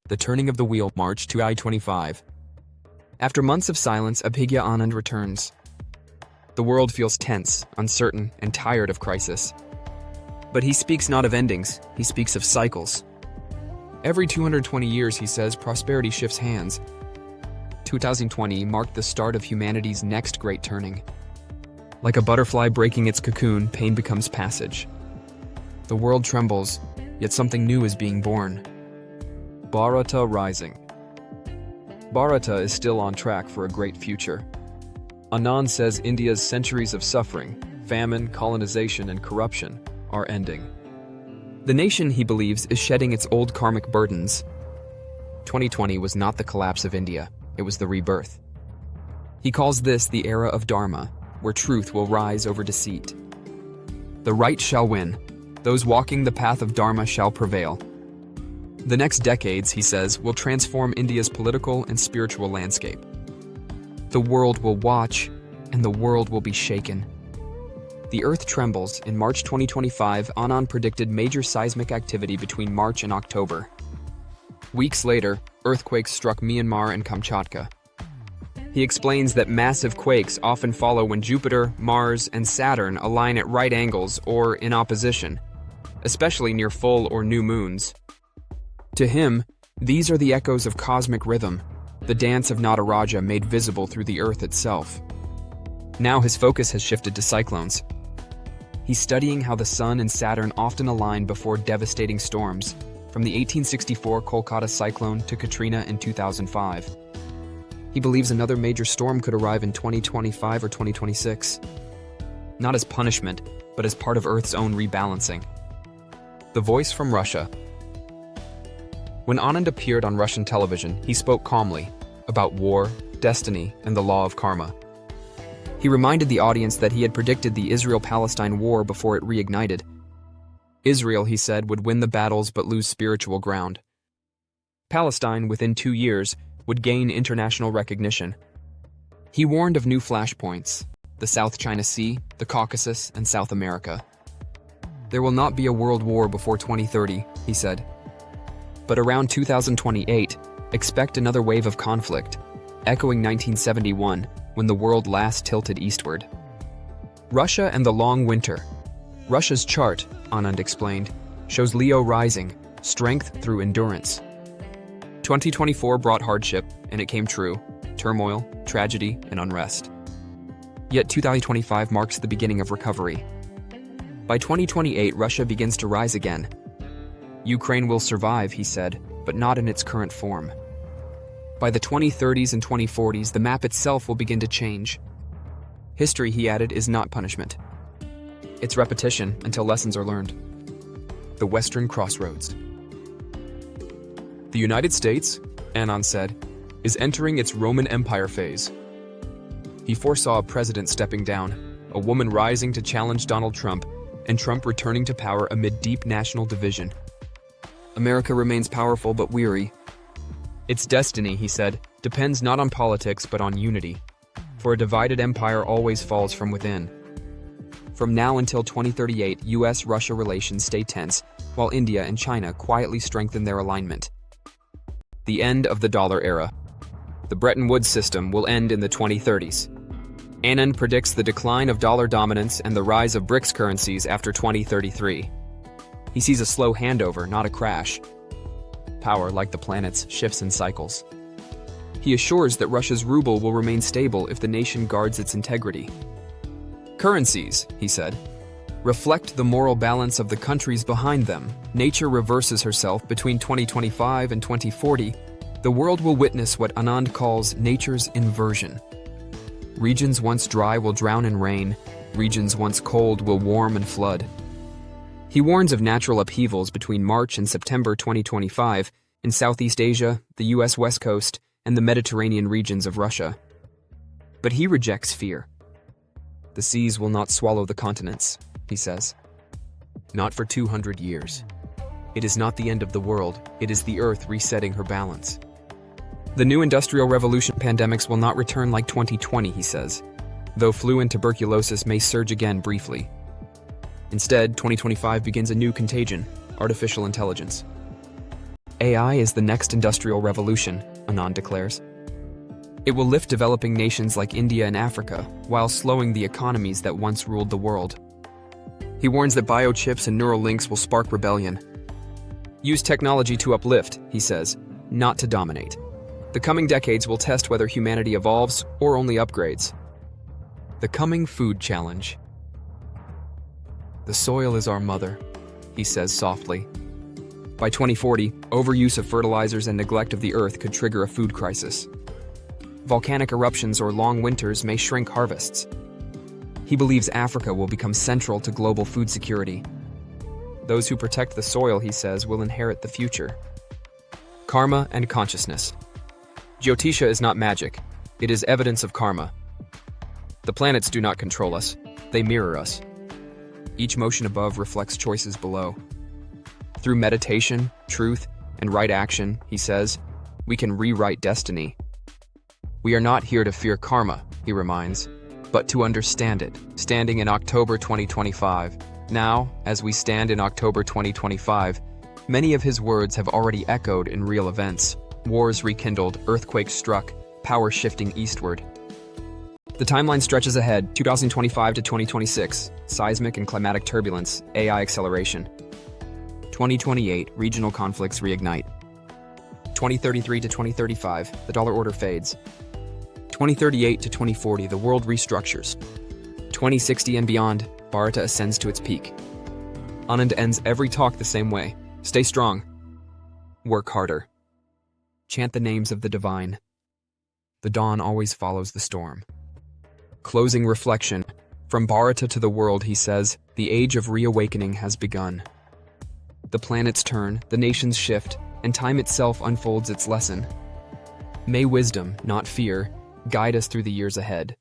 The Turning of the Wheel, March 2025. After months of silence, Abhigya Anand returns. The world feels tense, uncertain, and tired of crisis. But he speaks not of endings, he speaks of cycles. Every 220 years, he says, prosperity shifts hands. 2020 marked the start of humanity's next great turning. Like a butterfly breaking its cocoon, pain becomes passage. The world trembles, yet something new is being born. Bharata rising. Bharata is still on track for a great future. Anand says India's centuries of suffering, famine, colonization, and corruption are ending. The nation, he believes, is shedding its old karmic burdens. 2020 was not the collapse of India, it was the rebirth. He calls this the era of Dharma, where truth will rise over deceit. The right shall win. Those walking the path of Dharma shall prevail. The next decades, he says, will transform India's political and spiritual landscape. The world will watch, and the world will be shaken. The Earth trembles. In March 2025, Anand predicted major seismic activity between March and October. Weeks later, earthquakes struck Myanmar and Kamchatka. He explains that massive quakes often follow when Jupiter, Mars, and Saturn align at right angles or in opposition, especially near full or new moons. To him, these are the echoes of cosmic rhythm, the dance of Nataraja made visible through the Earth itself. Now his focus has shifted to cyclones. He's studying how the Sun and Saturn often align before devastating storms, from the 1864 Kolkata cyclone to Katrina in 2005. He believes another major storm could arrive in 2025 or 2026. Not as punishment, but as part of Earth's own rebalancing. The voice from Russia. When Anand appeared on Russian television, he spoke calmly about war, destiny, and the law of karma. He reminded the audience that he had predicted the Israel-Palestine war before it reignited. Israel, he said, would win the battles but lose spiritual ground. Palestine, within 2 years, would gain international recognition. He warned of new flashpoints: the South China Sea, the Caucasus, and South America. There will not be a world war before 2030, he said. But around 2028, expect another wave of conflict, echoing 1971, when the world last tilted eastward. Russia and the long winter. Russia's chart, Anand explained, shows Leo rising, strength through endurance. 2024 brought hardship, and it came true: turmoil, tragedy, and unrest. Yet 2025 marks the beginning of recovery. By 2028, Russia begins to rise again. Ukraine will survive, he said, but not in its current form. By the 2030s and 2040s, the map itself will begin to change. History, he added, is not punishment. It's repetition until lessons are learned. The Western Crossroads. The United States, Anand said, is entering its Roman Empire phase. He foresaw a president stepping down, a woman rising to challenge Donald Trump, and Trump returning to power amid deep national division. America remains powerful but weary. Its destiny, he said, depends not on politics but on unity. For a divided empire always falls from within. From now until 2038, US-Russia relations stay tense, while India and China quietly strengthen their alignment. The end of the dollar era. The Bretton Woods system will end in the 2030s. Anand predicts the decline of dollar dominance and the rise of BRICS currencies after 2033. He sees a slow handover, not a crash. Power, like the planets, shifts in cycles. He assures that Russia's ruble will remain stable if the nation guards its integrity. Currencies, he said, reflect the moral balance of the countries behind them. Nature reverses herself between 2025 and 2040. The world will witness what Anand calls nature's inversion. Regions once dry will drown in rain. Regions once cold will warm and flood. He warns of natural upheavals between March and September 2025 in Southeast Asia, the US West Coast, and the Mediterranean regions of Russia. But he rejects fear. The seas will not swallow the continents, he says. Not for 200 years. It is not the end of the world, it is the Earth resetting her balance. The new industrial revolution pandemics will not return like 2020, he says, though flu and tuberculosis may surge again briefly. Instead, 2025 begins a new contagion: artificial intelligence. AI is the next industrial revolution, Anand declares. It will lift developing nations like India and Africa, while slowing the economies that once ruled the world. He warns that biochips and neural links will spark rebellion. Use technology to uplift, he says, not to dominate. The coming decades will test whether humanity evolves or only upgrades. The coming food challenge. The soil is our mother, he says softly. By 2040, overuse of fertilizers and neglect of the earth could trigger a food crisis. Volcanic eruptions or long winters may shrink harvests. He believes Africa will become central to global food security. Those who protect the soil, he says, will inherit the future. Karma and consciousness. Jyotisha is not magic. It is evidence of karma. The planets do not control us. They mirror us. Each motion above reflects choices below. Through meditation, truth, and right action, he says, we can rewrite destiny. We are not here to fear karma, he reminds, but to understand it. Standing in October 2025. Now, as we stand in October 2025, many of his words have already echoed in real events. Wars rekindled, earthquakes struck, power shifting eastward. The timeline stretches ahead, 2025 to 2026, seismic and climatic turbulence, AI acceleration. 2028, regional conflicts reignite. 2033 to 2035, the dollar order fades. 2038 to 2040, the world restructures. 2060 and beyond, Bharata ascends to its peak. Anand ends every talk the same way. Stay strong. Work harder. Chant the names of the divine. The dawn always follows the storm. Closing reflection. From Bharata to the world, he says, the age of reawakening has begun. The planets turn, the nations shift, and time itself unfolds its lesson. May wisdom, not fear, guide us through the years ahead.